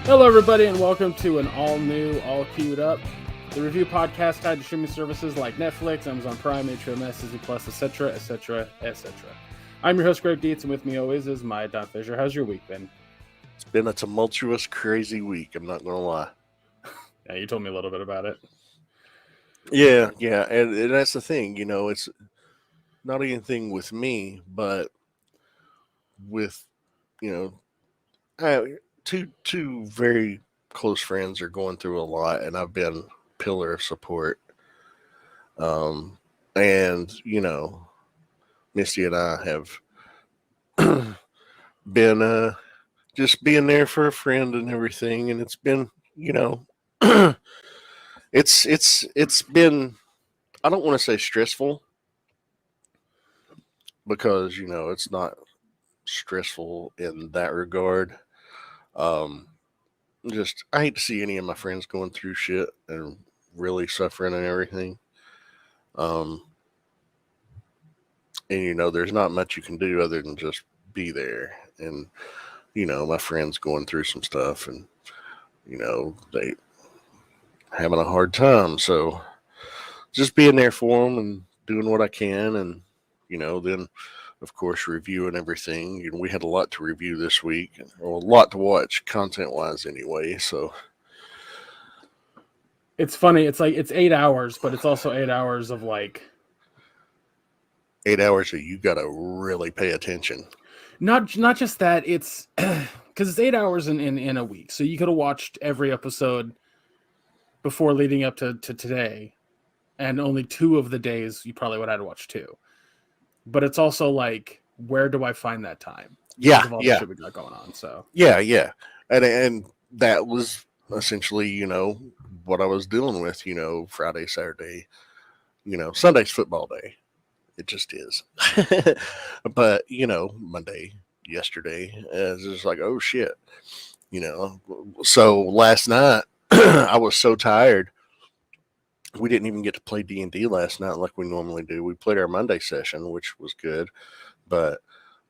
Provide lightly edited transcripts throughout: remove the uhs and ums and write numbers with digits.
Hello, everybody, and welcome to an all-new, all-queued up, the review podcast tied to streaming services like Netflix, Amazon Prime, HBO Max, Disney Plus, etc., etc., etc. I'm your host, Greg Dietz, and with me always is my Don Fisher. How's your week been? It's been a tumultuous, crazy week. I'm not gonna lie. Yeah, you told me a little bit about it. Yeah, and that's the thing. It's not anything with me, but with you know, two very close friends are going through a lot, and I've been pillar of support. Um, and Misty and I have been just being there for a friend and everything, and it's been it's been, I don't want to say stressful because it's not stressful in that regard. Um, just I hate to see any of my friends going through shit and really suffering and everything. Um, and there's not much you can do other than just be there. And my friends going through some stuff, and they having a hard time. So just being there for them and doing what I can, and then of course reviewing everything. We had a lot to review this week, or a lot to watch content wise anyway. So It's funny. It's like it's 8 hours, but it's also 8 hours of like 8 hours that you got to really pay attention. not just that. It's because it's 8 hours in a week, so you could have watched every episode before leading up to today, and only two of the days you probably would have had to watch two. But it's also like, where do I find that time because Yeah, of all the yeah, shit we got going on? So yeah, and that was essentially what I was dealing with. Friday, Saturday, Sunday's football day. It just is. But Monday, yesterday, it's just like, oh shit. So last night I was so tired. We didn't even get to play D&D last night like we normally do. We played our Monday session, which was good, but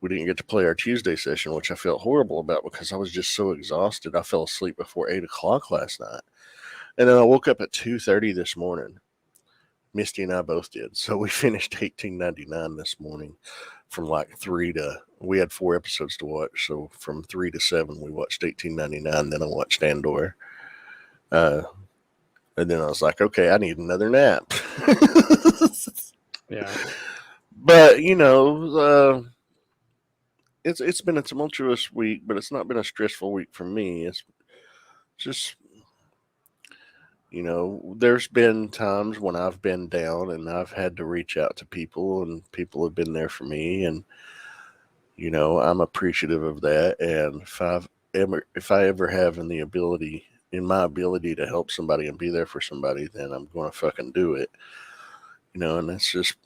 we didn't get to play our Tuesday session, which I felt horrible about because I was just so exhausted. I fell asleep before 8 o'clock last night, and then I woke up at 2:30 this morning. Misty and I both did, so we finished 1899 this morning. From like three to, we had 4 episodes to watch, so from 3 to 7 we watched 1899. Then I watched Andor, uh, and then I was like, okay, I need another nap. yeah, But it's been a tumultuous week, but it's not been a stressful week for me. It's just there's been times when I've been down and I've had to reach out to people, and people have been there for me, and I'm appreciative of that. And if I ever have in my ability to help somebody and be there for somebody, then I'm going to fucking do it. And that's just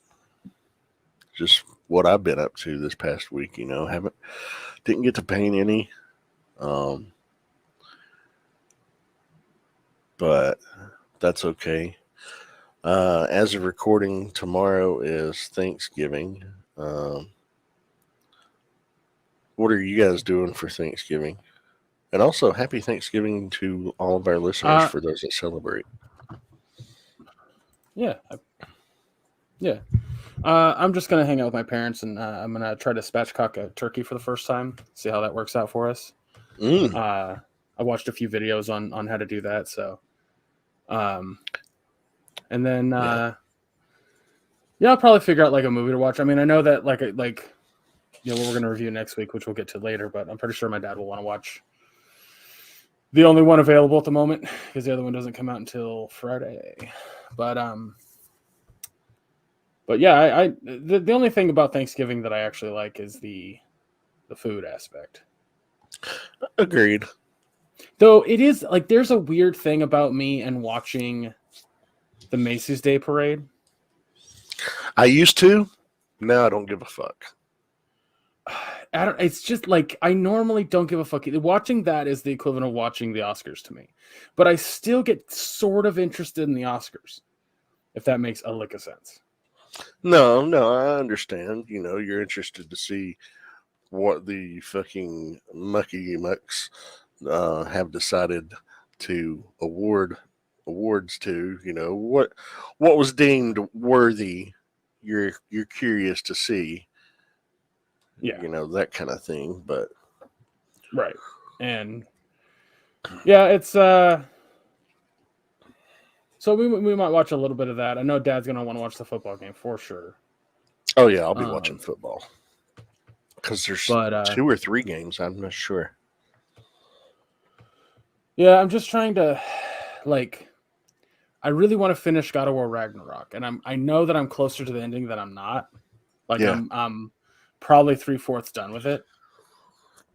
what I've been up to this past week. Haven't didn't get to paint any, um, but that's okay. As of recording, tomorrow is Thanksgiving. Um, what are you guys doing for Thanksgiving? And also, happy Thanksgiving to all of our listeners uh, for those that celebrate. yeah, yeah. I'm just gonna hang out with my parents, and I'm gonna try to spatchcock a turkey for the first time. See how that works out for us. Mm, Uh, I watched a few videos on how to do that. So, um, and then yeah. yeah, I'll probably figure out like a movie to watch. I mean, I know that like what we're gonna review next week, which we'll get to later. But I'm pretty sure my dad will want to watch the only one available at the moment because the other one doesn't come out until Friday. But but yeah, the only thing about Thanksgiving that I actually like is the food aspect. Agreed. Though it is like there's a weird thing about me and watching the Macy's Day Parade. I used to. Now I don't give a fuck. I don't. It's just like I normally don't give a fuck. Watching that is the equivalent of watching the Oscars to me, but I still get sort of interested in the Oscars, if that makes a lick of sense. No, I understand. You're interested to see what the fucking mucky mucks have decided to awards to. What was deemed worthy. You're curious to see, Yeah, that kind of thing. But right. And yeah, it's so we might watch a little bit of that. I know Dad's gonna want to watch the football game for sure. oh yeah, I'll be watching Um, football because there's but 2 or 3 games. I'm not sure. yeah, I'm just trying to like. I really want to finish God of War Ragnarok, and I know that I'm closer to the ending than I'm not. Like Yeah, I'm probably 3/4 done with it,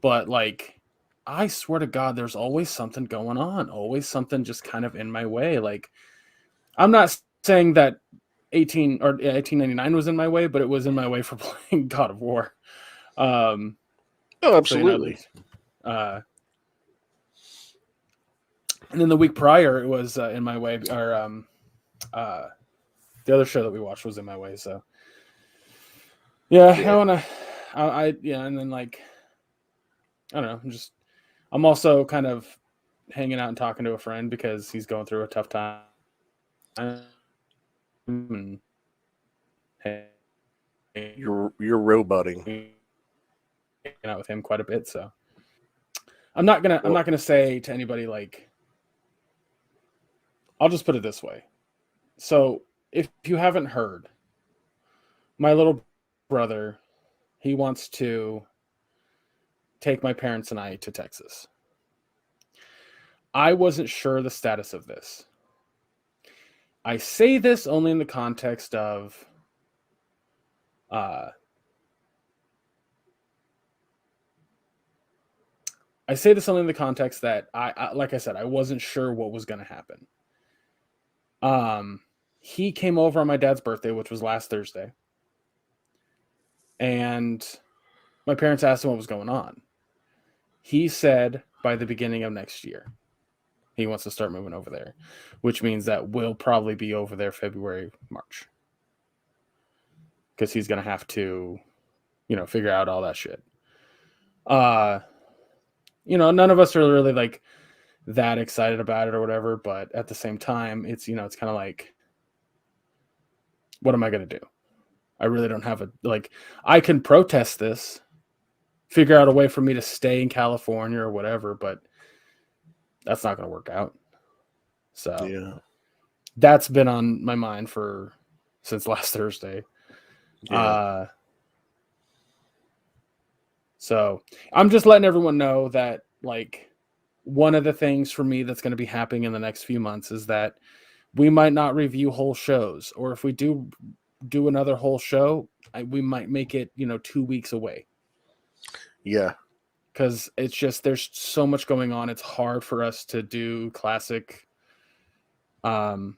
but like I swear to God, there's always something going on, always something just kind of in my way. Like I'm not saying that 1899 was in my way, but it was in my way for playing God of War. Um, oh, so absolutely. uh, and then the week prior, it was in my way. Or uh, the other show that we watched was in my way. So yeah, Yeah, I wanna, yeah, and then like I don't know, I'm also kind of hanging out and talking to a friend because he's going through a tough time, and you're roboting. hanging out with him quite a bit. So I'm Well, not gonna say to anybody like I'll just put it this way. So if you haven't heard, my little brother, he wants to take my parents and I to Texas. I wasn't sure the status of this. I say this only in the context of uh, I say this only in the context that like I said, I wasn't sure what was going to happen. Um, he came over on my dad's birthday, which was last Thursday, and my parents asked him what was going on. He said by the beginning of next year, he wants to start moving over there, which means that we'll probably be over there February, March, because he's going to have to, figure out all that shit. Uh, none of us are really like that excited about it or whatever, but at the same time, it's kind of like, what am I going to do? I really don't have I can protest this, figure out a way for me to stay in California or whatever, but that's not going to work out. So yeah, that's been on my mind since last Thursday. yeah, Uh, so I'm just letting everyone know that like one of the things for me that's going to be happening in the next few months is that we might not review whole shows, or if we do another whole show, we might make it 2 weeks away yeah. because it's just there's so much going on. It's hard for us to do classic. Um,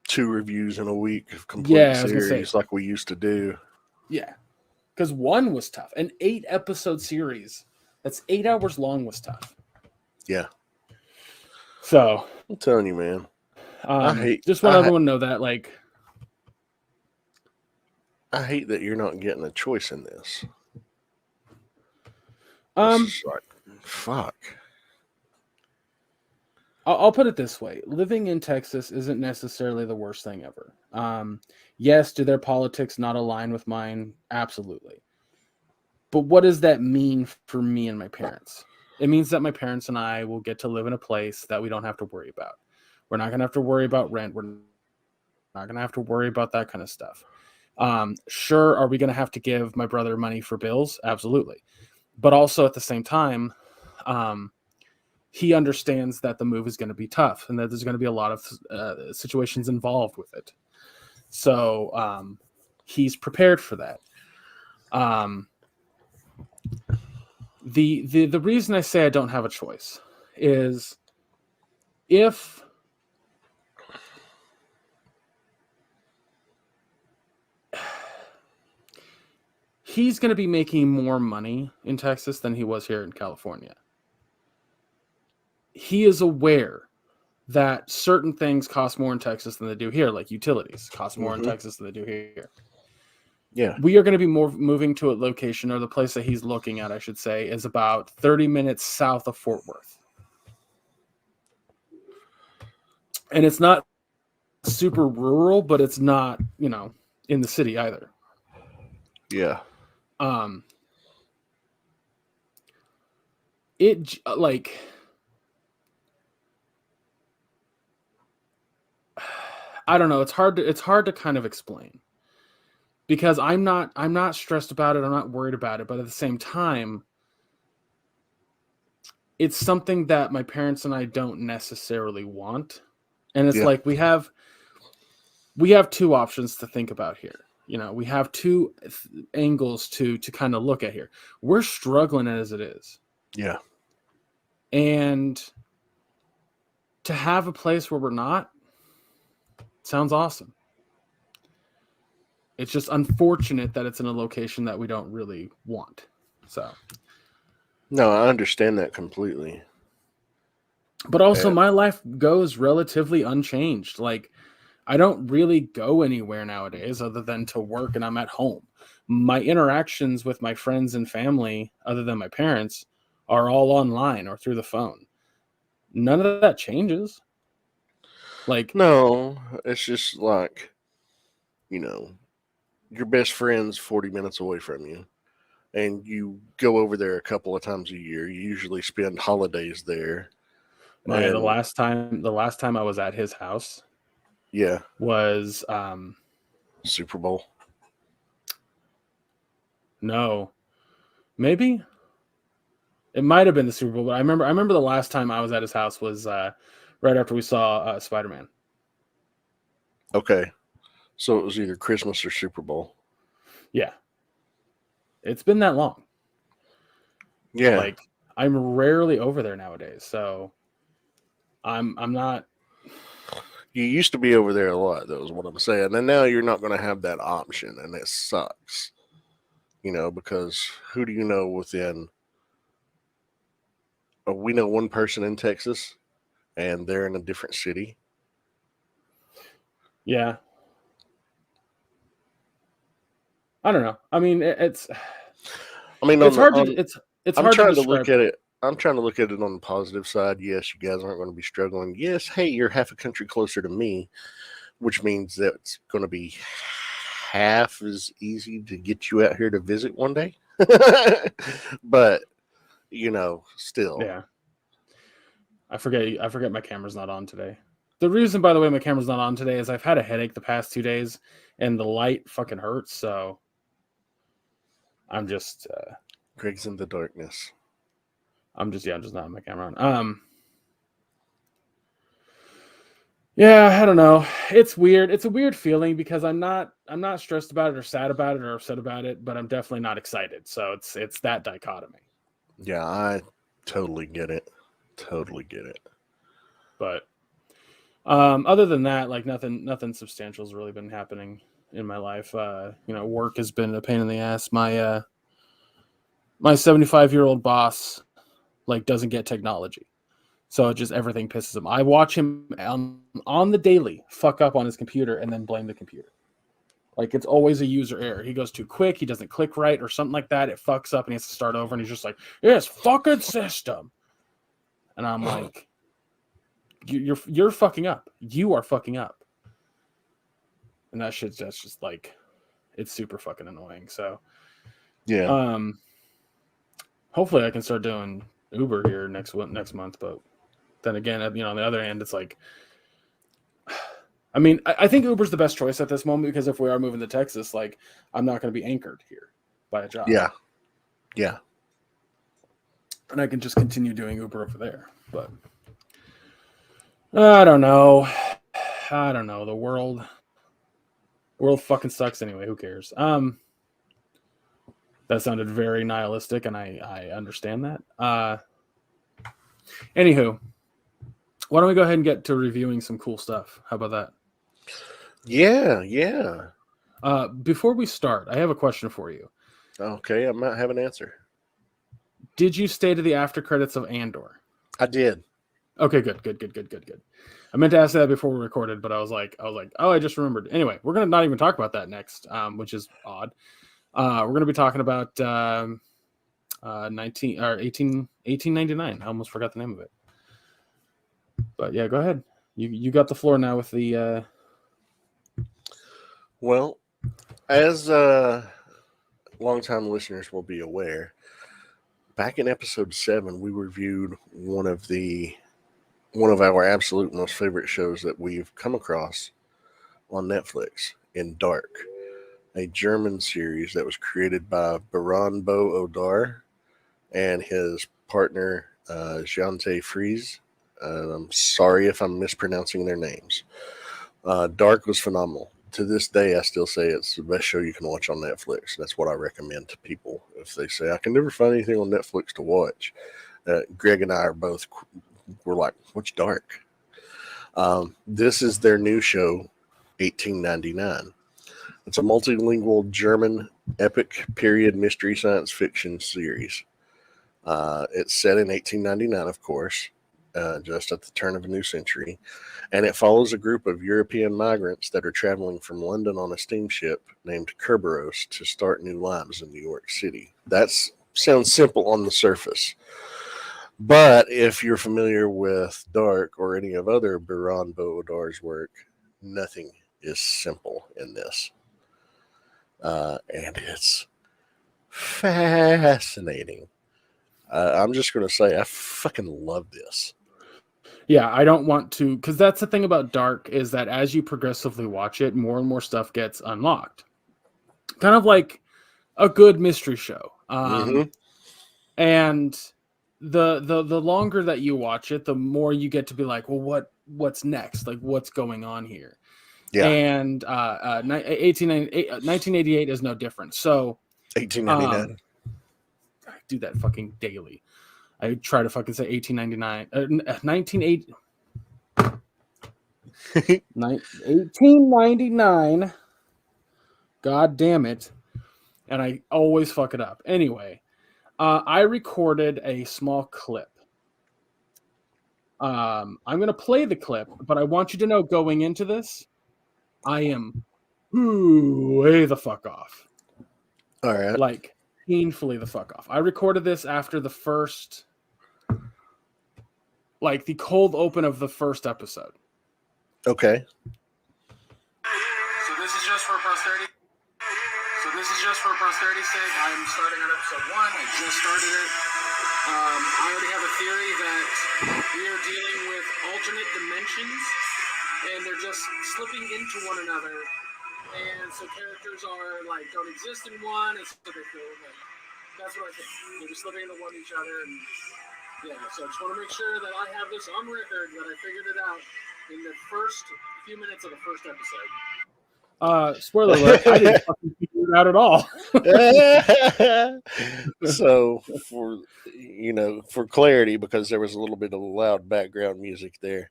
2 reviews in a week of complete yeah, I was gonna say series like we used to do. yeah, because one was tough. An 8 episode series that's 8 hours long was tough. Yeah, So I'm telling you, man. I hate just want I everyone to know that like I hate that you're not getting a choice in this. This um is like, fuck. I'll put it this way: living in Texas isn't necessarily the worst thing ever. Yes, do their politics not align with mine? Absolutely. But what does that mean for me and my parents? It means that my parents and I will get to live in a place that we don't have to worry about. We're not going to have to worry about rent. We're not going to have to worry about that kind of stuff. Sure, are we going to have to give my brother money for bills? Absolutely. But also at the same time, um, he understands that the move is going to be tough and that there's going to be a lot of situations involved with it. So he's prepared for that. Um, the reason I say I don't have a choice is if he's going to be making more money in Texas than he was here in California. He is aware that certain things cost more in Texas than they do here, like utilities cost more in Hmm. Texas than they do here. Yeah. We are going to be moving to a location, or the place that he's looking at, I should say, is about 30 minutes south of Fort Worth. And it's not super rural, but it's not, in the city either. Yeah. Um, it like I don't know. It's hard to kind of explain because I'm not stressed about it. I'm not worried about it, but at the same time, it's something that my parents and I don't necessarily want. And it's Yeah. like we have two options to think about here. We have two angles to kind of look at here. We're struggling as it is. Yeah. And to have a place where we're not sounds awesome. It's just unfortunate that it's in a location that we don't really want. So, No, I understand that completely. but also my life goes relatively unchanged. Like I don't really go anywhere nowadays other than to work, and I'm at home. My interactions with my friends and family, other than my parents, are all online or through the phone. None of that changes. Like, No, it's just like, your best friend's 40 minutes away from you, and you go over there a couple of times a year. You usually spend holidays there. the And last time I was at his house yeah, was Super Bowl. no, maybe it might have been the Super Bowl, but I remember the last time I was at his house was right after we saw Spider-Man. Okay. So it was either Christmas or Super Bowl. Yeah. It's been that long. Yeah. Like I'm rarely over there nowadays, so I'm not. You used to be over there a lot, though, is what I'm saying. And now you're not going to have that option, and it sucks. Because who do you know within. We know one person in Texas, and they're in a different city. Yeah. I don't know. I mean, it's. I mean, It's hard to. It's I'm hard to trying to look describe. at it. I'm trying to look at it on the positive side. Yes, you guys aren't going to be struggling. Yes, hey, you're half a country closer to me, which means that it's going to be half as easy to get you out here to visit one day. But still. Yeah. I forget my camera's not on today. The reason, by the way, my camera's not on today is I've had a headache the past 2 days, and the light fucking hurts. So I'm just. Greg's in the darkness. I'm just not my camera on. Yeah, I don't know. It's weird. It's a weird feeling because I'm not stressed about it or sad about it or upset about it, but I'm definitely not excited. So it's that dichotomy. Yeah, I totally get it. Totally get it. But other than that, like nothing substantial has really been happening in my life. Work has been a pain in the ass. My 75-year-old boss doesn't get technology. So it just everything pisses him. I watch him on the daily fuck up on his computer and then blame the computer. Like it's always a user error. He goes too quick, he doesn't click right or something like that. It fucks up and he has to start over and he's just like, "Yes, fucking system." And I'm like, you're fucking up. You are fucking up. And that's just like it's super fucking annoying. So Yeah. Hopefully I can start doing Uber here next month, but then again, on the other hand, it's like, I mean, I think Uber's the best choice at this moment because if we are moving to Texas, like, I'm not going to be anchored here by a job. Yeah. Yeah. And I can just continue doing Uber over there. But I don't know. The world fucking sucks anyway. Who cares? That sounded very nihilistic, and I understand that. Anywho, why don't we go ahead and get to reviewing some cool stuff? How about that? Yeah, yeah. Before we start, I have a question for you. Okay, I might have an answer. Did you stay to the after credits of Andor? I did. Okay, good. I meant to ask that before we recorded, but I was like, oh, I just remembered. Anyway, we're gonna not even talk about that next, which is odd. We're gonna be talking about 1899. I almost forgot the name of it. But yeah, go ahead. You got the floor now with the. Well, as longtime listeners will be aware, back in episode 7, we reviewed one of our absolute most favorite shows that we've come across on Netflix, in Dark, a German series that was created by Baran Bo Odar and his partner Jante Fries. I'm sorry if I'm mispronouncing their names. Dark was phenomenal. To this day, I still say it's the best show you can watch on Netflix. That's what I recommend to people if they say I can never find anything on Netflix to watch. Greg and I are both we're like, what's Dark? This is their new show, 1899. It's a multilingual German epic period mystery science fiction series. It's set in 1899, of course, just at the turn of a new century, and it follows a group of European migrants that are traveling from London on a steamship named Kerberos to start new lives in New York City. That sounds simple on the surface, but if you're familiar with Dark or any of other Biran Boodar's work, nothing is simple in this. And it's fascinating. I'm just going to say, I fucking love this. Yeah, I don't want to, because that's the thing about Dark is that as you progressively watch it, more and more stuff gets unlocked. Kind of like a good mystery show. Mm-hmm. And the longer that you watch it, the more you get to be like, well, what's next? Like, what's going on here? Yeah. And 1988 is no different. So 1899. I do that fucking daily. I try to fucking say 1899, 1980. 1899. God damn it. And I always fuck it up. Anyway, I recorded a small clip. I'm going to play the clip, but I want you to know going into this, I am way the fuck off. All right. Like, painfully the fuck off. I recorded this after the first, like, the cold open of the first episode. Okay. So this is just for posterity's sake. I'm starting on episode 1. I just started it. I already have a theory that we are dealing with alternate dimensions, and they're just slipping into one another. And so characters are like don't exist in one, and so they feel like that's what I think. They're just slipping into one each other, and yeah. So I just want to make sure that I have this on record that I figured it out in the first few minutes of the first episode. Spoiler alert, I didn't fucking figure it out at all. So for clarity, because there was a little bit of loud background music there.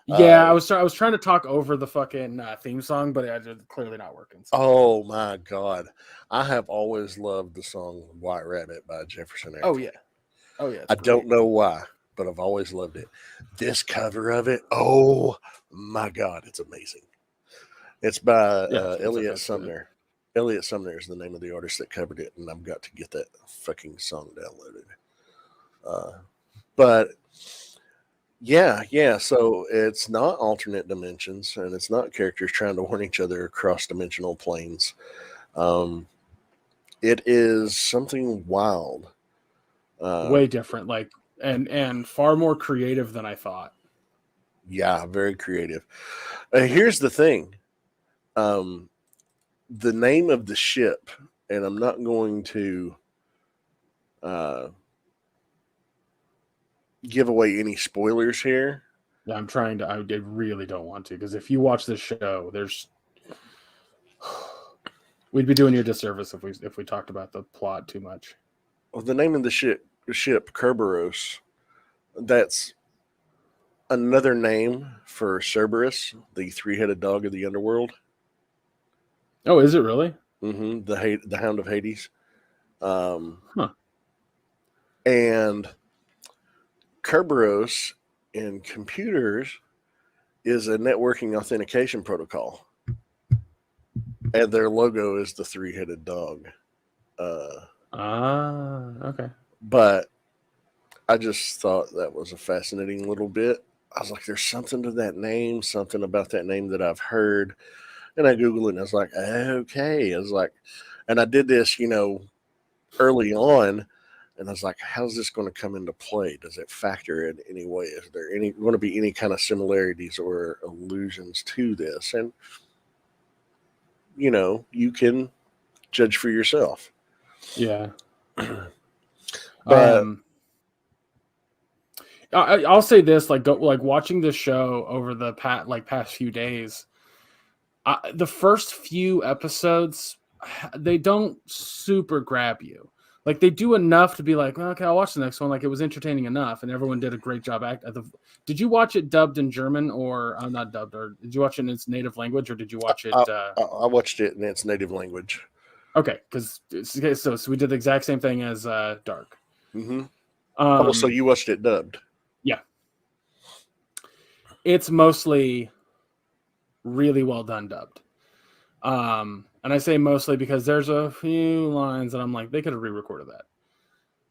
Yeah, I was trying to talk over the fucking theme song, but it's clearly not working. So. Oh my god, I have always loved the song "White Rabbit" by Jefferson Airplane. Oh yeah. I don't know why, but I've always loved it. This cover of it, oh my god, it's amazing. It's by Elliot Sumner. Elliot Sumner is the name of the artist that covered it, and I've got to get that fucking song downloaded. But yeah. So it's not alternate dimensions, and it's not characters trying to warn each other across dimensional planes. It is something wild. Way different, like and far more creative than I thought. Yeah, very creative. Here's the thing. The name of the ship, and I'm not going to give away any spoilers here. Yeah, I'm trying to. I really don't want to, because if you watch this show, we'd be doing you a disservice if we talked about the plot too much. Well, the name of the ship Kerberos, that's another name for Cerberus, the three-headed dog of the underworld. Oh, is it really? Mm-hmm. The Hound of Hades. Huh. And Kerberos in computers is a networking authentication protocol, and their logo is the three-headed dog. Okay. But I just thought that was a fascinating little bit. I was like, there's something to that name, something about that name that I've heard. And I Googled it and I was like, okay. I was like, and I did this, early on. And I was like, how's this going to come into play? Does it factor in any way? Is there going to be any kind of similarities or allusions to this? And, you can judge for yourself. Yeah. But I'll say this: like watching this show over the past few days. The first few episodes, they don't super grab you. Like they do enough to be like, okay, I'll watch the next one. Like it was entertaining enough, and everyone did a great job Did you watch it dubbed in German or not dubbed? Or did you watch it in its native language, or did you watch it? I watched it in its native language. Okay, because so we did the exact same thing as Dark. Mm-hmm. So you watched it dubbed? Yeah, it's mostly really well done dubbed. And I say mostly because there's a few lines that I'm like, they could have re-recorded that.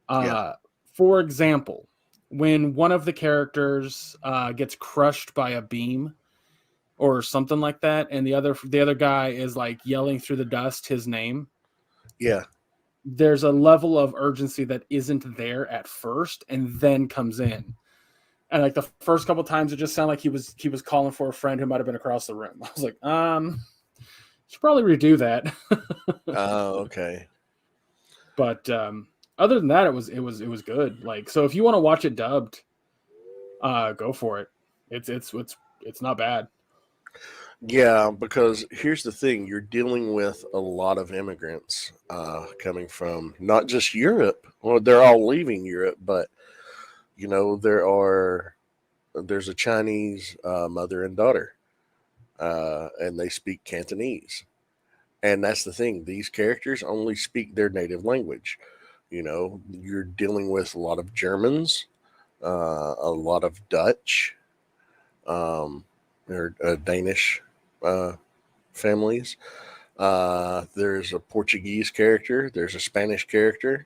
Yeah. For example, when one of the characters gets crushed by a beam or something like that, and the other guy is like yelling through the dust his name. Yeah. There's a level of urgency that isn't there at first and then comes in. And like the first couple times it just sounded like he was calling for a friend who might have been across the room. I was like, should probably redo that. Oh, okay. But other than that, it was good. Like, so if you want to watch it dubbed, go for it. It's not bad. Yeah, because here's the thing: you're dealing with a lot of immigrants coming from not just Europe. Well, they're all leaving Europe, but there's a Chinese mother and daughter, and they speak Cantonese. And that's the thing; these characters only speak their native language. You're dealing with a lot of Germans, a lot of Dutch, or Danish families. There's a Portuguese character. There's a Spanish character.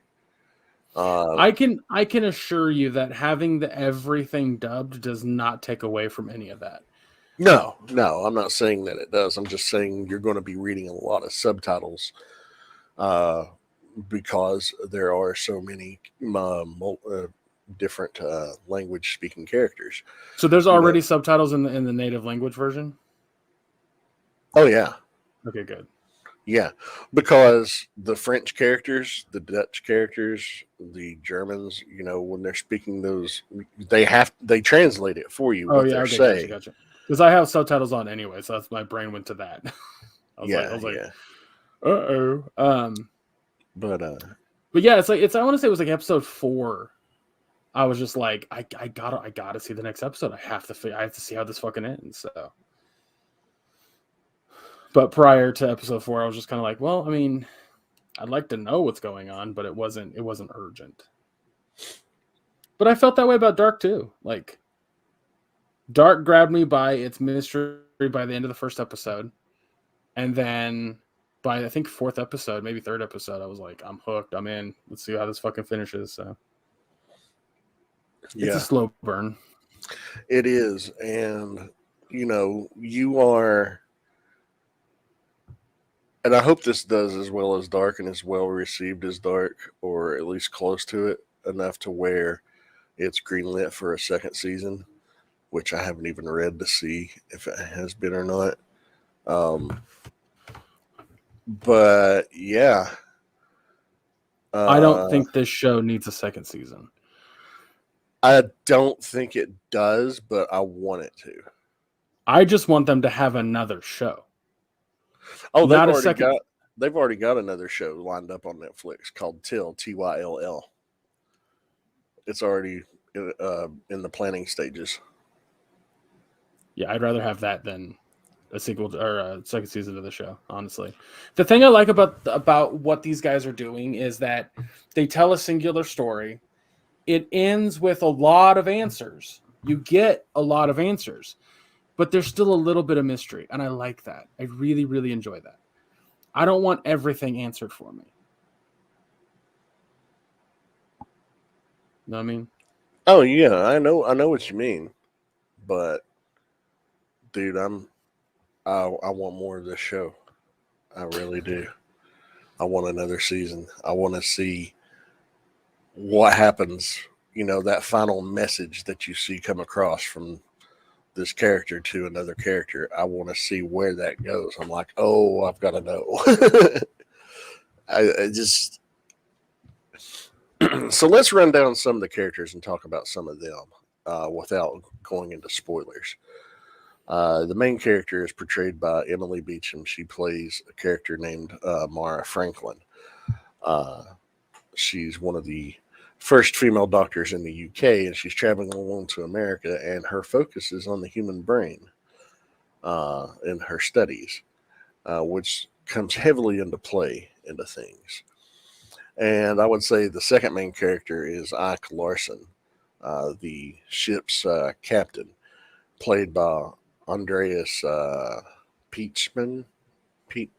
I can assure you that having everything dubbed does not take away from any of that. No, I'm not saying that it does. I'm just saying you're going to be reading a lot of subtitles because there are so many different language speaking characters. So there's already subtitles in the native language version? Oh, yeah. Okay, good. Yeah, because the French characters, the Dutch characters, the Germans, when they're speaking those, they translate it for you. Oh, what yeah, they're okay, saying. gotcha. Because I have subtitles on anyway, so that's my brain went to that. I was like, uh-oh. But yeah, I want to say it was like episode 4. I was just like, I gotta see the next episode. I have to see how this fucking ends. So, but prior to episode 4, I was just kind of like, well, I mean, I'd like to know what's going on, but it wasn't urgent. But I felt that way about Dark too. Like, Dark grabbed me by its mystery by the end of the first episode, and then by I think 4th episode, maybe 3rd episode, I was like, I'm hooked. I'm in. Let's see how this fucking finishes. So. It's a slow burn. It is. And, you are, and I hope this does as well as Dark and as well received as Dark, or at least close to it, enough to where it's greenlit for a second season, which I haven't even read to see if it has been or not. But yeah. I don't think this show needs a second season. I don't think it does, but I want it to. I just want them to have another show. Oh, they've already got another show lined up on Netflix called Till, Tyll. It's already in the planning stages. Yeah, I'd rather have that than a sequel or a second season of the show, honestly. The thing I like about what these guys are doing is that they tell a singular story. It ends with a lot of answers. You get a lot of answers, but there's still a little bit of mystery, and I like that. I really, really enjoy that. I don't want everything answered for me. Know what I mean? Oh yeah, I know what you mean, but dude, I want more of this show. I really do. I want another season. I want to see what happens. You know, that final message that you see come across from this character to another character. I want to see where that goes. I'm like, oh, I've got to know. I just so let's run down some of the characters and talk about some of them without going into spoilers. The main character is portrayed by Emily Beecham. She plays a character named Mara Franklin. Uh, she's one of the first female doctors in the UK, and she's traveling along to America, and her focus is on the human brain in her studies, which comes heavily into play into things. And I would say the second main character is Ike Larson, the ship's captain, played by Andreas Peachman. Pete,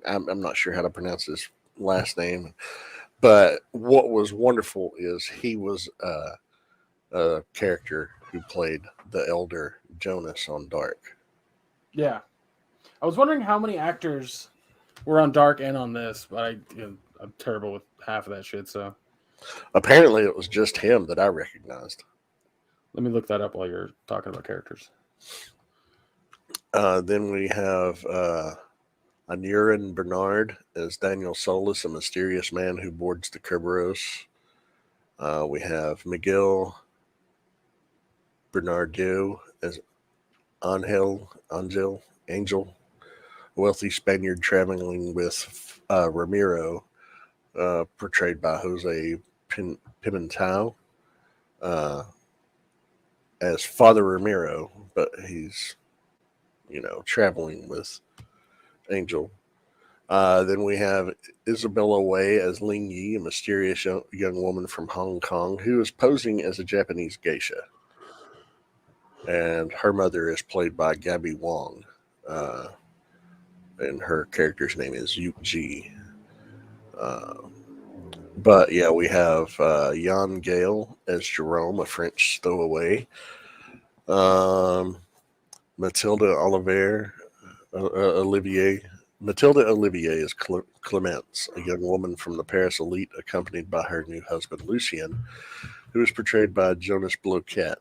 I'm not sure how to pronounce his last name, but what was wonderful is he was a character who played the elder Jonas on Dark. Yeah. I was wondering how many actors were on Dark and on this, but I'm terrible with half of that shit. So Apparently, it was just him that I recognized. let me look that up while you're talking about characters. Then we have Anurin Bernard as Daniel Solis, a mysterious man who boards the Kerberos. We have Miguel Bernardo as Angel, a wealthy Spaniard traveling with Ramiro, portrayed by Jose Pimentel, uh, as Father Ramiro, but he's, traveling with Angel. Then we have Isabella Wei as Ling Yi, a mysterious young woman from Hong Kong who is posing as a Japanese geisha. And her mother is played by Gabby Wong, uh, and her character's name is Yuk Ji. Uh, but yeah, we have Jan Gale as Jerome, a French stowaway. Um, Matilda Olivier, Olivier. Matilda Olivier is Clemence, a young woman from the Paris elite, accompanied by her new husband Lucien, who is portrayed by Jonas Bloquet,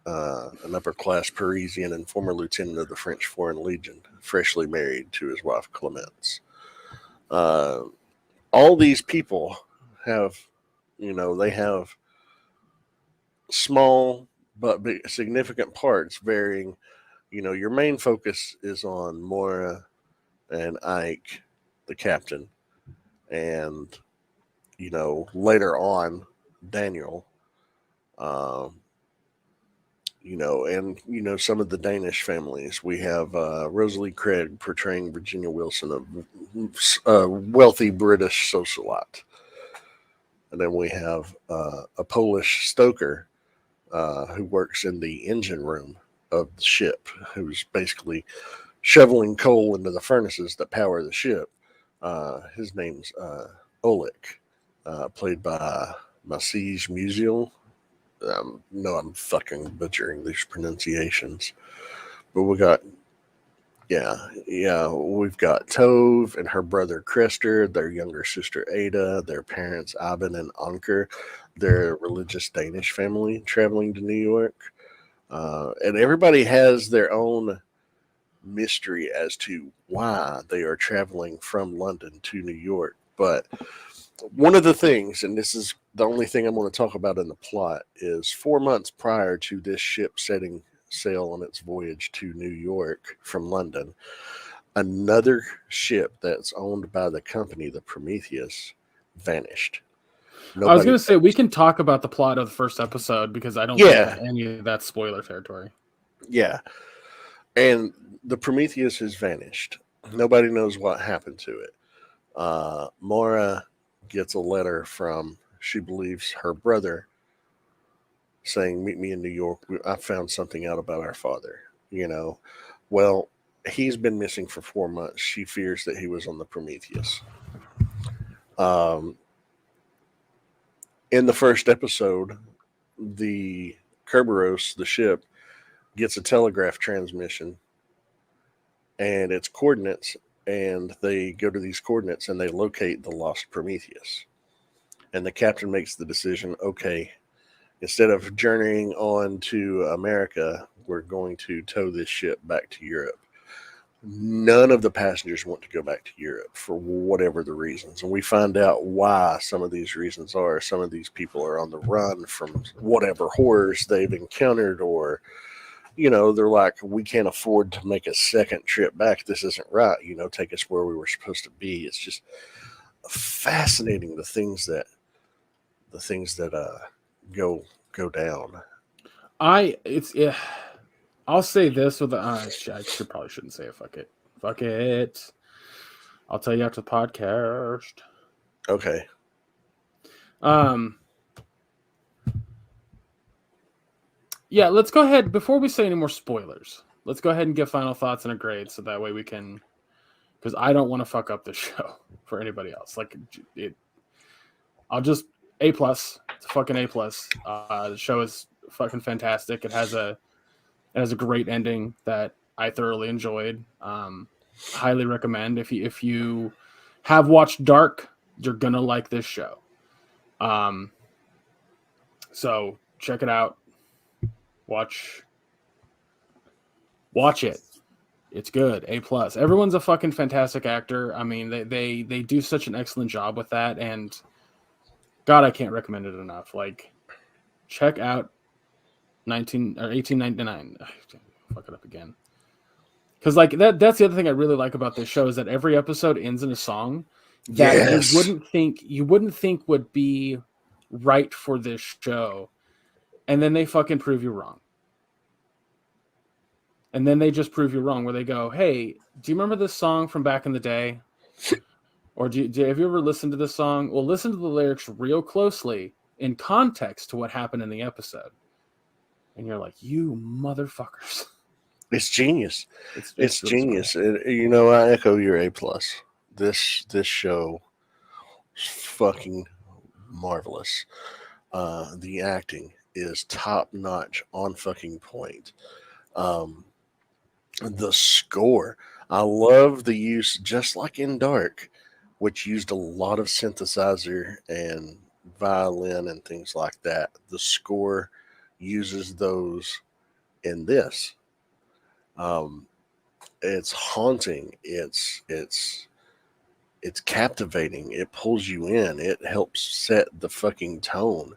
an upper-class Parisian and former lieutenant of the French Foreign Legion, freshly married to his wife Clemence. Uh, all these people have, they have small but big, significant parts varying. Your main focus is on Mora and Ike, the captain, and later on Daniel, um, and some of the Danish families. We have Rosalie Craig portraying Virginia Wilson, a wealthy British socialite, and then we have a Polish stoker who works in the engine room of the ship, who's basically shoveling coal into the furnaces that power the ship. His name's Oleg, played by Maciej Musial. No, I'm fucking butchering these pronunciations. But we've got Tove and her brother Krester, their younger sister Ada, their parents Ivan and Anker, their religious Danish family traveling to New York. And everybody has their own mystery as to why they are traveling from London to New York. But one of the things, and this is the only thing I'm going to talk about in the plot, is 4 months prior to this ship setting sail on its voyage to New York from London, another ship that's owned by the company, the Prometheus, vanished. I was Nobody gonna say we knows. can talk about the plot of the first episode because I don't think Yeah, any of that's spoiler territory. yeah. And the Prometheus has vanished. Nobody knows what happened to it. Mora gets a letter from, she believes, her brother, saying, "Meet me in New York. I found something out about our father." You know, well, he's been missing for 4 months. She fears that he was on the Prometheus. Um, in the first episode, the Kerberos, the ship, gets a telegraph transmission and its coordinates, and they go to these coordinates and they locate the lost Prometheus. And the captain makes the decision, okay, instead of journeying on to America, we're going to tow this ship back to Europe. None of the passengers want to go back to Europe for whatever the reasons. And we find out why some of these reasons are. Some of these people are on the run from whatever horrors they've encountered, or, they're like, we can't afford to make a second trip back. This isn't right. Take us where we were supposed to be. It's just fascinating the things that go down. I'll say this with I should probably shouldn't say it. Fuck it. I'll tell you after the podcast. Okay. Um. Yeah, let's go ahead before we say any more spoilers. Let's go ahead and give final thoughts and a grade, so that way we can. Because I don't want to fuck up the show for anybody else. I'll just A+. It's a fucking A+. The show is fucking fantastic. It has a great ending that I thoroughly enjoyed. Highly recommend if you have watched Dark, you're gonna like this show. So check it out. Watch it. It's good. A+. Everyone's a fucking fantastic actor. I mean, they do such an excellent job with that, and God, I can't recommend it enough. Like, check out 1899. Fuck it up again. Because that's the other thing I really like about this show is that every episode ends in a song that Yes. you wouldn't think would be right for this show, and then they fucking prove you wrong. And then they just prove you wrong, where they go, "Hey, do you remember this song from back in the day? Or have you ever listened to this song? Well, listen to the lyrics real closely in context to what happened in the episode." And you're like, "You motherfuckers!" It's genius. It's Really genius. I echo your A+. This show is fucking marvelous. The acting is top notch, on fucking point. Um, the score, I love the use, just like in Dark, which used a lot of synthesizer and violin and things like that. The score uses those in this. Um, it's haunting. It's captivating. It pulls you in. It helps set the fucking tone.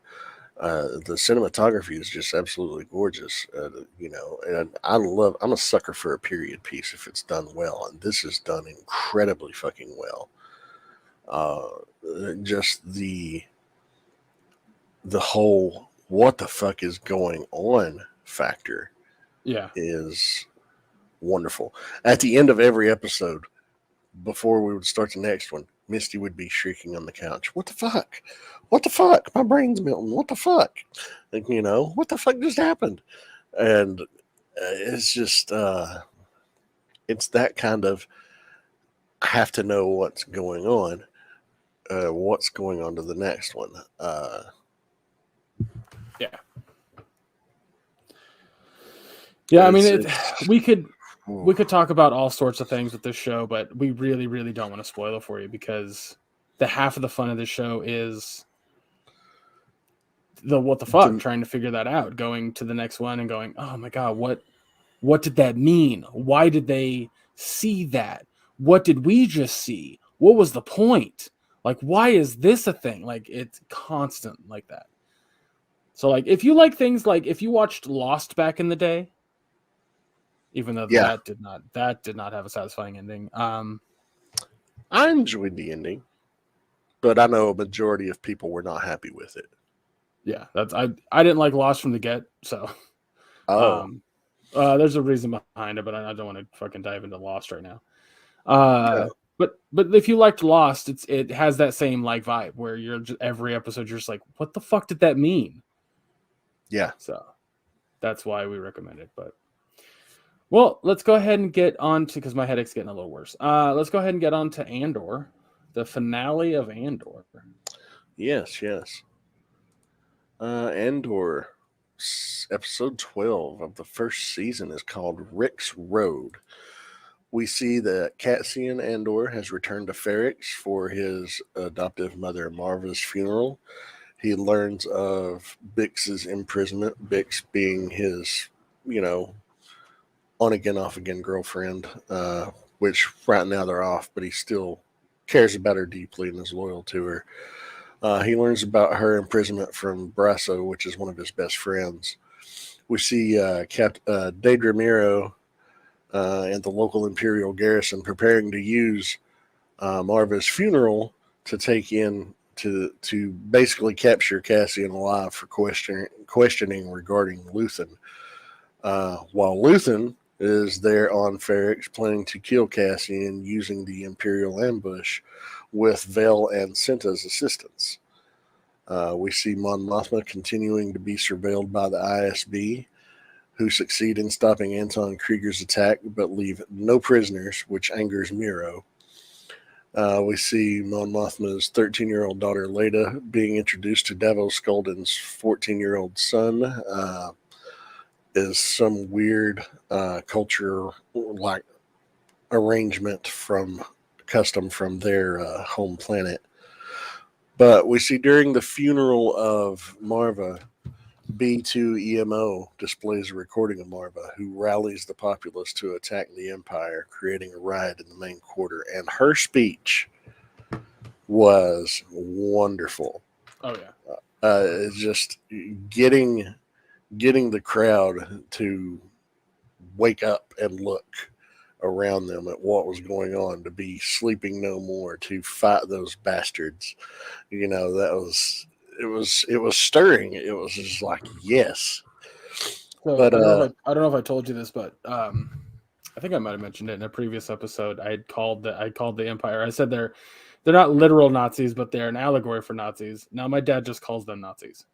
The cinematography is just absolutely gorgeous. And I'm a sucker for a period piece if it's done well, and this is done incredibly fucking well. Just the whole what the fuck is going on factor Yeah. is wonderful. At the end of every episode, before we would start the next one, Misty would be shrieking on the couch, "What the fuck? What the fuck? My brain's melting. What the fuck? Like, what the fuck just happened?" And it's just, it's that kind of, I have to know what's going on to the next one. Yeah. Yeah, I mean, it's we could talk about all sorts of things with this show, but we really, really don't want to spoil it for you, because the half of the fun of this show is the what the fuck, trying to figure that out, going to the next one and going, "Oh my god, what did that mean? Why did they see that? What did we just see? What was the point? Like, why is this a thing?" Like, it's constant like that. So, like, if you like things like if you watched Lost back in the day, even though yeah. that did not have a satisfying ending. I enjoyed the ending, but I know a majority of people were not happy with it. Yeah, I didn't like Lost from the get, so Oh, there's a reason behind it, but I don't want to fucking dive into Lost right now. yeah. But if you liked Lost, it has that same like vibe where you're just, every episode you're just like, what the fuck did that mean? Yeah. So that's why we recommend it. But well, let's go ahead and get on to, because my headache's getting a little worse. Let's go ahead and get on to Andor, the finale of Andor. Yes, yes. Andor, episode 12 of the first season is called Rick's Road. We see that Cassian Andor has returned to Ferrix for his adoptive mother Marva's funeral. He learns of Bix's imprisonment, Bix being his, you know, on again, off again girlfriend, which right now they're off, but he still cares about her deeply and is loyal to her. He learns about her imprisonment from Brasso, which is one of his best friends. We see Deidre Miro and the local Imperial garrison preparing to use Marva's funeral to take in to basically capture Cassian alive for questioning regarding Luthen. While Luthen is there on Ferrix planning to kill Cassian using the Imperial ambush with Vel and Cinta's assistance. We see Mon Mothma continuing to be surveilled by the ISB, who succeed in stopping Anton Krieger's attack but leave no prisoners, which angers Miro. We see Mon Mothma's 13-year-old daughter Leda being introduced to Davos Skulden's 14-year-old son. Is some weird culture like arrangement from custom from their home planet. But we see during the funeral of Marva, B2EMO displays a recording of Marva, who rallies the populace to attack the Empire, creating a riot in the main quarter. And her speech was wonderful. Oh yeah. It's just getting the crowd to wake up and look around them at what was going on, to be sleeping no more, to fight those bastards. That was it was stirring. It was just like, yes. So But I don't know if I told you this, but I think I might have mentioned it in a previous episode. I called the Empire. I said they're not literal Nazis, but they're an allegory for Nazis. Now my dad just calls them Nazis.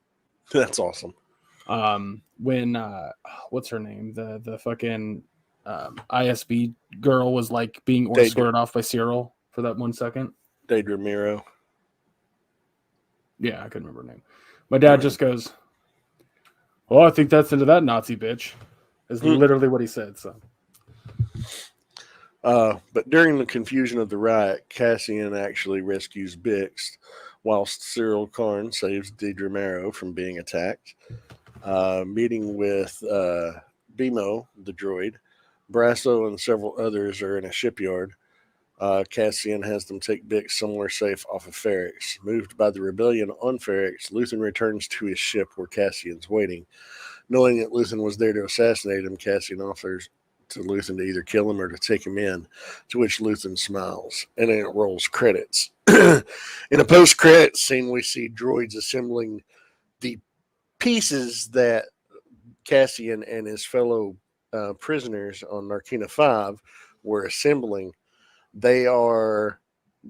that's awesome. When what's her name? The fucking ISB girl was like being escorted off by Cyril for that 1 second. Deidre Miro. Yeah, I couldn't remember her name. My dad just goes, "Oh, I think that's into that Nazi bitch." Is literally what he said. So. But during the confusion of the riot, Cassian actually rescues Bix, whilst Cyril Karn saves Deidre Miro from being attacked. Meeting with Bimo, the droid, Brasso and several others are in a shipyard. Cassian has them take Bix somewhere safe off of Ferrix. Moved by the rebellion on Ferrix, Luthen returns to his ship where Cassian's waiting. Knowing that Luthen was there to assassinate him, Cassian offers to Luthen to either kill him or to take him in, to which Luthen smiles, and then it rolls credits. In a post-credit scene, we see droids assembling the pieces that Cassian and his fellow prisoners on Narkina 5 were assembling. They are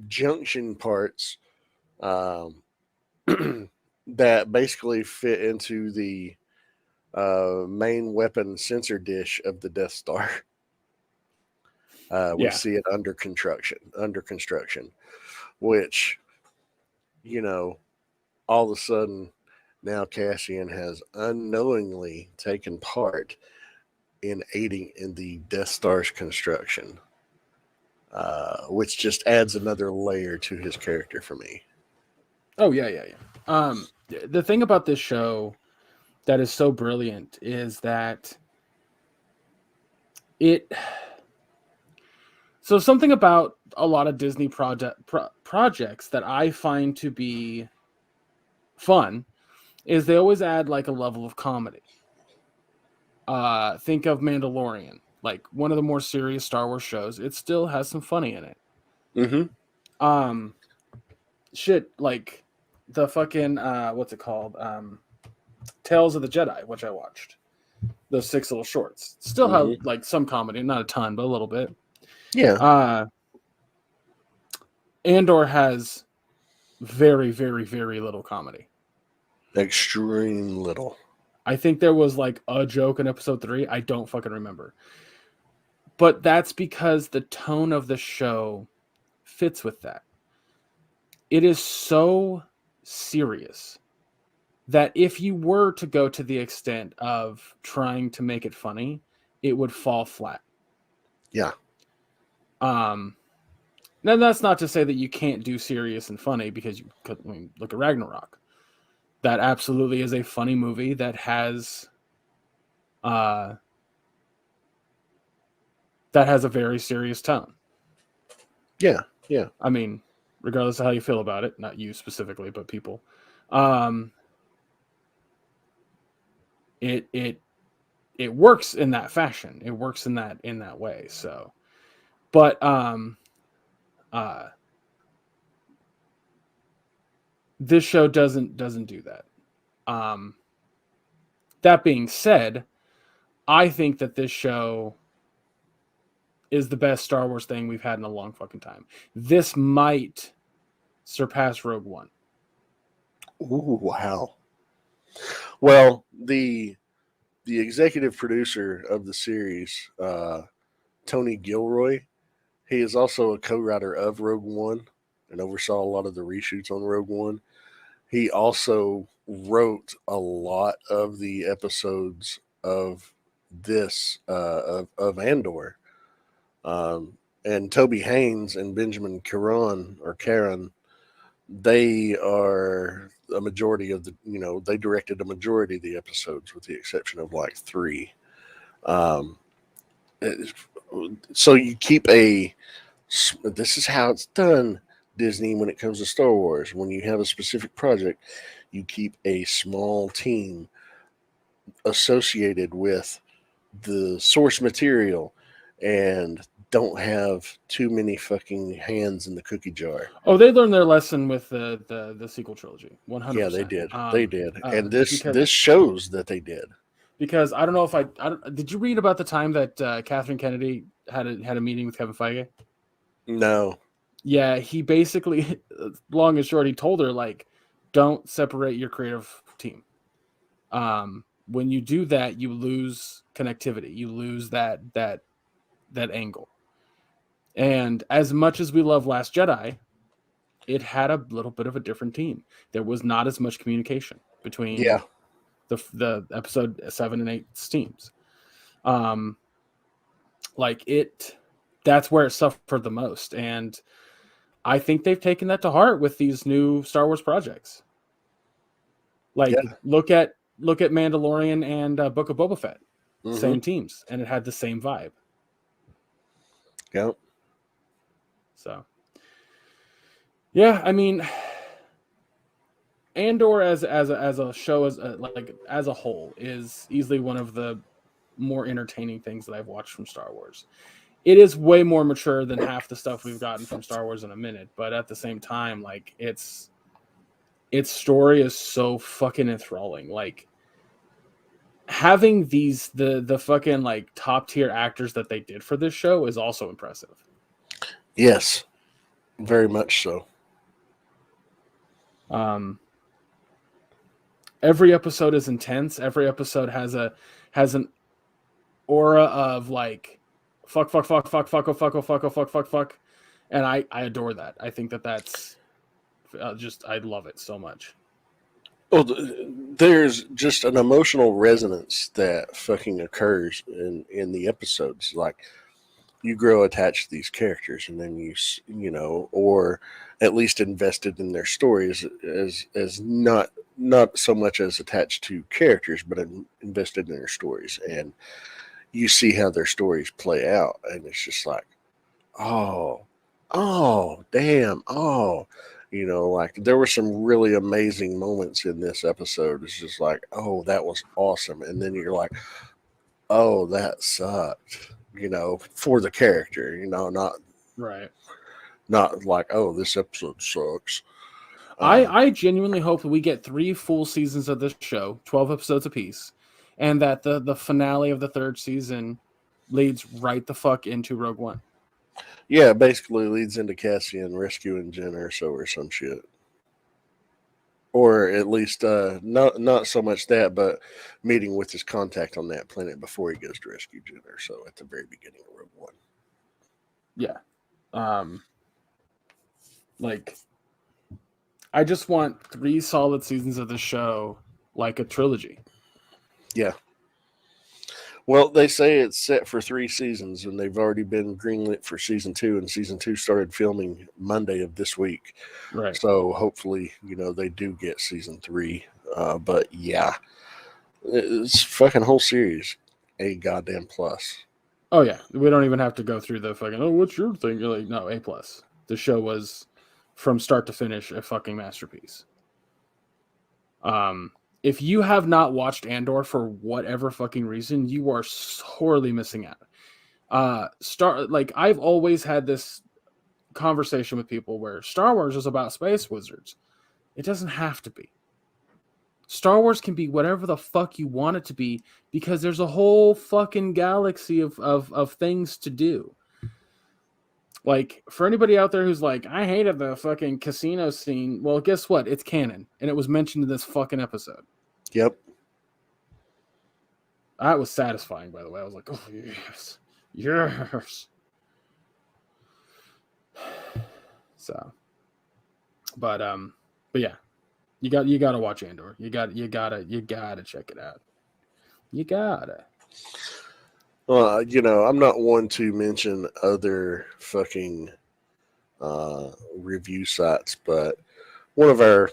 junction parts that basically fit into the main weapon sensor dish of the Death Star. We see it under construction, which, all of a sudden now Cassian has unknowingly taken part in aiding in the Death Star's construction, which just adds another layer to his character for me. Oh yeah. The thing about this show that is so brilliant is that so something about a lot of Disney projects that I find to be fun is they always add like a level of comedy. Think of Mandalorian, like one of the more serious Star Wars shows. It still has some funny in it. Mm-hmm. Shit, like the fucking what's it called? Tales of the Jedi, which I watched. Those 6 little shorts still have like some comedy, not a ton, but a little bit. Yeah. Andor has very, very, very little comedy. Extreme little. I think there was like a joke in episode 3. I don't fucking remember. But that's because the tone of the show fits with that. It is so serious that if you were to go to the extent of trying to make it funny, it would fall flat. Yeah. Now that's not to say that you can't do serious and funny, because you could, I mean, look at Ragnarok. That absolutely is a funny movie that has a very serious tone. Yeah. Yeah. I mean, regardless of how you feel about it, not you specifically, but people. Um, it works in that fashion. It works in that way. So, but uh, this show doesn't do that. That being said, I think that this show is the best Star Wars thing we've had in a long fucking time. This might surpass Rogue One. Ooh, wow. Well, the executive producer of the series, Tony Gilroy, he is also a co-writer of Rogue One and oversaw a lot of the reshoots on Rogue One. He also wrote a lot of the episodes of this of Andor. And Toby Haynes and Benjamin Caron, they are a majority of the, they directed a majority of the episodes with the exception of like 3. Um, so you keep this is how it's done, Disney, when it comes to Star Wars. When you have a specific project, you keep a small team associated with the source material and don't have too many fucking hands in the cookie jar. Oh, they learned their lesson with the sequel trilogy, 100%. Yeah, they did. They did, and this because this shows that they did. because I don't know if I don't, did you read about the time that Catherine Kennedy had a meeting with Kevin Feige? No. Yeah, he basically, long and short, he told her, like, don't separate your creative team. When you do that, you lose connectivity. You lose that angle. And as much as we love Last Jedi, it had a little bit of a different team. There was not as much communication between Yeah. the episode 7 and 8 teams. Like it, that's where it suffered the most, and I think they've taken that to heart with these new Star Wars projects. Like Yeah. look at Mandalorian and Book of Boba Fett, Mm-hmm. same teams, and it had the same vibe. Yeah. So, yeah, I mean, Andor as a show as a whole is easily one of the more entertaining things that I've watched from Star Wars. It is way more mature than half the stuff we've gotten from Star Wars in a minute, but at the same time, like its story is so fucking enthralling. Like having the fucking like top tier actors that they did for this show is also impressive. Yes. Very much so. Every episode is intense. Every episode has an aura of like fuck, and I adore that. I think that's just, I love it so much. Well, there's just an emotional resonance that fucking occurs in the episodes. Like you grow attached to these characters, and then or at least invested in their stories as not so much as attached to characters, but invested in their stories, and you see how their stories play out, and it's just like, oh, damn, like there were some really amazing moments in this episode. It's just like, oh, that was awesome, and then you're like, oh, that sucked, for the character, not Right. not like, oh, this episode sucks. I genuinely hope that we get 3 full seasons of this show, 12 episodes apiece, and that the finale of the 3rd season leads right the fuck into Rogue One. Yeah, it basically leads into Cassian rescuing Jen Erso or some shit. or at least not so much that, but meeting with his contact on that planet before he goes to rescue Jenner. So at the very beginning of Rogue One. Yeah. Like, I just want 3 solid seasons of the show, like a trilogy. Yeah. Well, they say it's set for 3 seasons, and they've already been greenlit for season 2, and season 2 started filming Monday of this week. Right. So hopefully, they do get season 3. But yeah, it's fucking whole series a goddamn plus. Oh yeah, we don't even have to go through the fucking. Oh, what's your thing? You're like, no, A plus. The show was, from start to finish, a fucking masterpiece. If you have not watched Andor for whatever fucking reason, you are sorely missing out. I've always had this conversation with people where Star Wars is about space wizards. It doesn't have to be. Star Wars can be whatever the fuck you want it to be because there's a whole fucking galaxy of things to do. Like, for anybody out there who's like, I hated the fucking casino scene, well, guess what? It's canon, and it was mentioned in this fucking episode. Yep. That was satisfying, by the way. I was like, oh, yes. Yes. So, but yeah, you gotta watch Andor. You gotta check it out. You gotta. Well, I'm not one to mention other fucking review sites, but one of a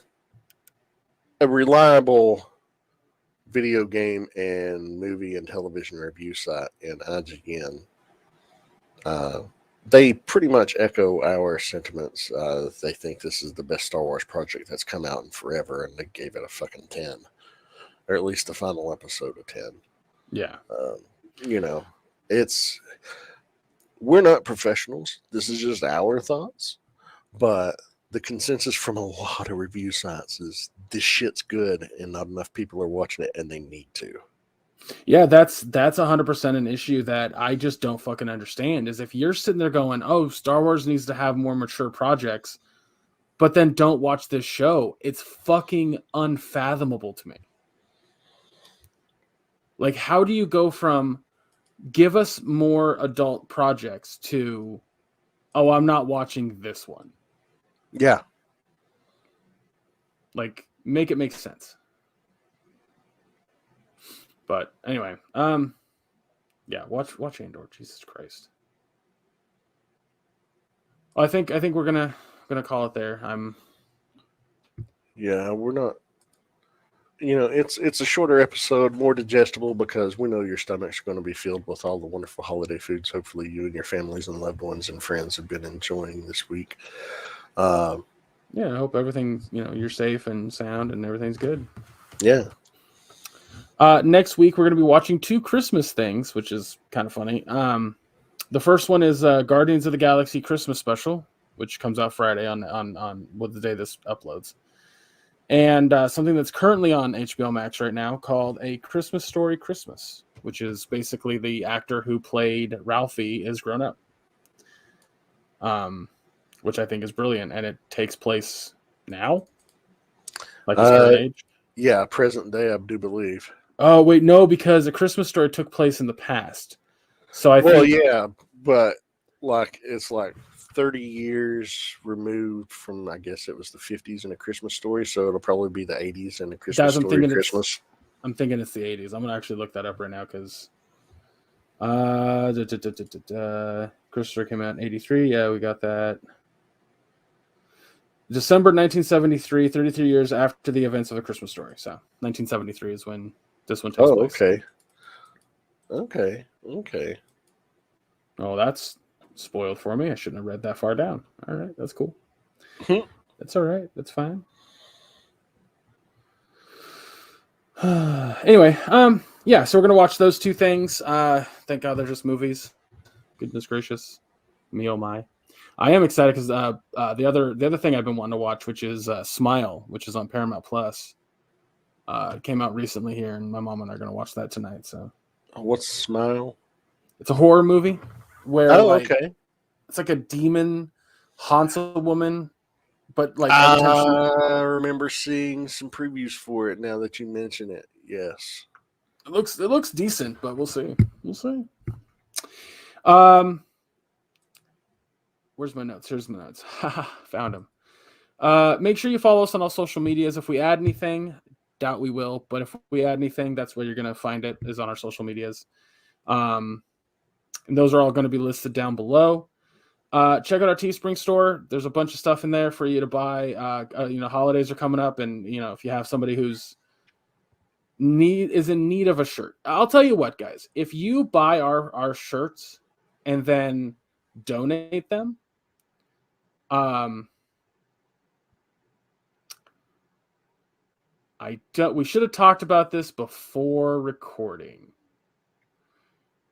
reliable video game and movie and television review site in IGN, they pretty much echo our sentiments. They think this is the best Star Wars project that's come out in forever, and they gave it a fucking 10, or at least the final episode of 10. Yeah. It's we're not professionals. This is just our thoughts, but the consensus from a lot of review sites is this shit's good, and not enough people are watching it, and they need to. Yeah, that's 100% an issue that I just don't fucking understand. Is if you're sitting there going, "Oh, Star Wars needs to have more mature projects," but then don't watch this show, it's fucking unfathomable to me. Like, how do you go from give us more adult projects to, oh, I'm not watching this one? Yeah. Like, make it make sense. But anyway, yeah, watch Andor. Jesus Christ. Well, I think we're gonna call it there. Yeah, we're not. It's a shorter episode, more digestible because we know your stomach's going to be filled with all the wonderful holiday foods. Hopefully, you and your families and loved ones and friends have been enjoying this week. Yeah, I hope everything, you're safe and sound and everything's good. Yeah. Next week we're going to be watching 2 Christmas things, which is kind of funny. The first one is Guardians of the Galaxy Christmas Special, which comes out Friday on the day this uploads, and something that's currently on HBO Max right now called A Christmas Story Christmas, which is basically the actor who played Ralphie is grown up. Which I think is brilliant, and it takes place now, like his current age. Yeah, present day, I do believe. Oh wait, no, because A Christmas Story took place in the past. So I think. Well, yeah, but it's 30 years removed from, I guess it was the 50s in A Christmas Story, so it'll probably be the 80s in A Christmas Story Christmas. I'm thinking it's the 80s. I'm gonna actually look that up right now because Christmas Story came out in 83. Yeah, we got that. December 1973, 33 years after the events of A Christmas Story. So 1973 is when this one takes place. Okay. Oh, that's spoiled for me. I shouldn't have read that far down. All right, that's cool. That's all right. That's fine. Anyway, yeah, so we're gonna watch those 2 things. Thank God they're just movies. Goodness gracious, me oh my. I am excited because the other thing I've been wanting to watch, which is Smile, which is on Paramount Plus, came out recently here, and my mom and I are going to watch that tonight. So, what's Smile? It's a horror movie where okay, it's like a demon haunts a woman, but like intentionally. I remember seeing some previews for it now that you mention it. Yes. It looks decent, but we'll see. We'll see. Um, where's my notes? Here's my notes. Found them. Make sure you follow us on all social medias. If we add anything, doubt we will, but if we add anything, that's where you're gonna find it, is on our social medias. And those are all going to be listed down below. Check out our Teespring store. There's a bunch of stuff in there for you to buy. Holidays are coming up, and if you have somebody who's is in need of a shirt, I'll tell you what, guys. If you buy our shirts and then donate them, we should have talked about this before recording,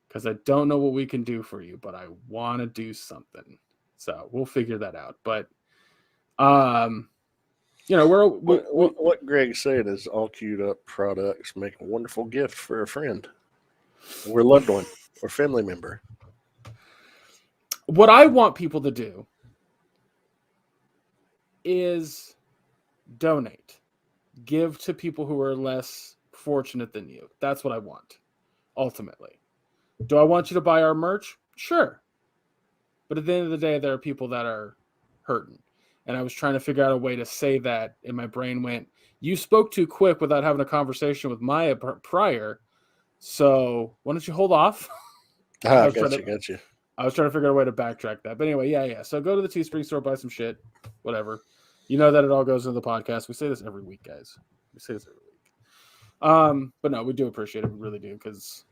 because I don't know what we can do for you, but I want to do something. So we'll figure that out. But, what Greg said is all queued up products make a wonderful gift for a friend or a loved one or family member. What I want people to do is donate, give to people who are less fortunate than you. That's what I want, ultimately. Do I want you to buy our merch? Sure. But at the end of the day, there are people that are hurting. And I was trying to figure out a way to say that, and my brain went, you spoke too quick without having a conversation with Maya prior. So why don't you hold off? Got you. I was trying to figure out a way to backtrack that. But anyway, yeah. So go to the Teespring store, buy some shit, whatever. You know that it all goes into the podcast. We say this every week, guys. We say this every week. But no, we do appreciate it. We really do, because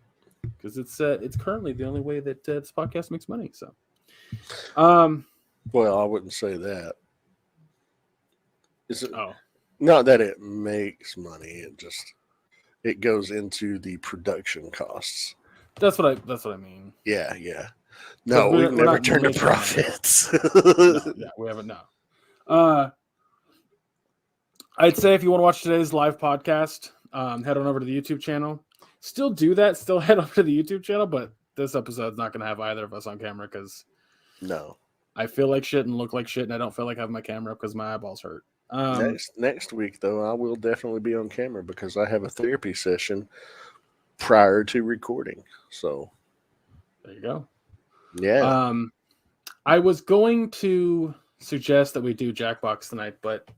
it's currently the only way that this podcast makes money. So, well, I wouldn't say that. Not that it makes money. It goes into the production costs. That's what I mean. Yeah. No, we've never turned to profits. We haven't. No. I'd say if you want to watch today's live podcast, head on over to the YouTube channel. Still do that. Still head over to the YouTube channel, but this episode's not going to have either of us on camera, because I feel like shit and look like shit, and I don't feel like having my camera up because my eyeballs hurt. Next week, though, I will definitely be on camera because I have a therapy session prior to recording. So there you go. Yeah. I was going to suggest that we do Jackbox tonight, but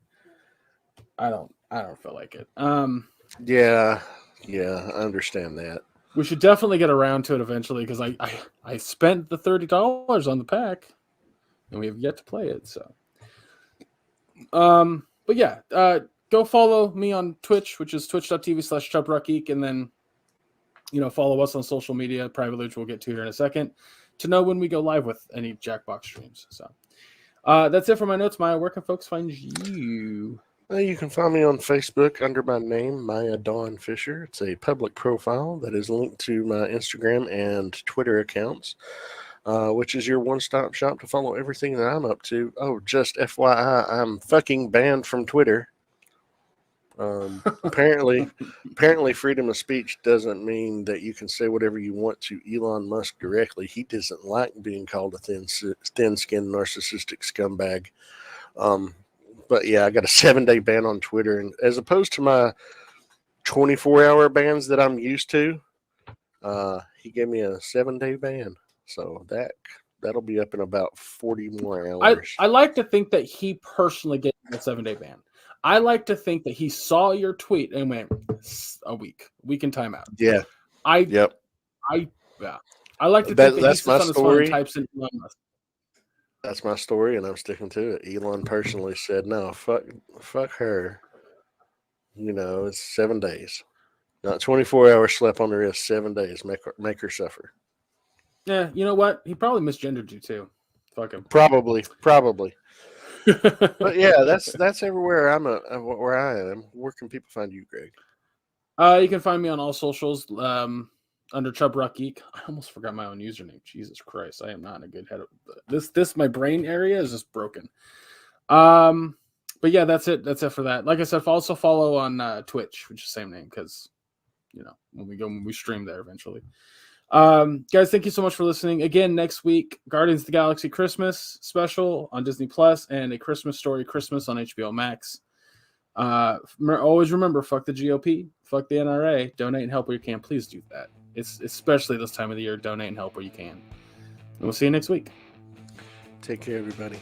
I don't feel like it. Yeah, I understand that. We should definitely get around to it eventually, because I spent the $30 on the pack, and we have yet to play it. So, but yeah, go follow me on Twitch, which is twitch.tv/ChubRockGeek, and then follow us on social media privately, which we'll get to here in a second, to know when we go live with any Jackbox streams. So that's it for my notes. Maya, where can folks find you? You can find me on Facebook under my name, Maya Dawn Fisher. It's a public profile that is linked to my Instagram and Twitter accounts, which is your one-stop shop to follow everything that I'm up to. Oh, just FYI, I'm fucking banned from Twitter. Apparently freedom of speech doesn't mean that you can say whatever you want to Elon Musk directly. He doesn't like being called a thin-skinned narcissistic scumbag. But yeah, I got a 7-day ban on Twitter, and as opposed to my 24-hour bans that I'm used to, he gave me a 7-day ban. So that'll be up in about 40 more hours. I like to think that he personally gave a 7-day ban. I like to think that he saw your tweet and went, a week in timeout. Yeah. I like to think that he sits on his phone and types in Elon Musk. That's my story, and I'm sticking to it. Elon personally said, no, fuck her. It's 7 days. Not 24 hours slap on the wrist, 7 days. Make her suffer. Yeah, you know what? He probably misgendered you too. Fuck him. Probably. But yeah, that's everywhere where I am. Where can people find you, Greg? You can find me on all socials under ChubRockGeek. I almost forgot my own username. Jesus Christ, I am not in a good head. This my brain area is just broken. But yeah, that's it. That's it for that. Like I said, also follow on Twitch, which is the same name, because when we stream there eventually. Guys, thank you so much for listening. Again, next week, Guardians of the Galaxy Christmas special on Disney Plus and A Christmas Story Christmas on HBO Max. Always remember, fuck the GOP, fuck the NRA, donate and help where you can. Please do that. It's especially this time of the year, donate and help where you can. And we'll see you next week. Take care, everybody.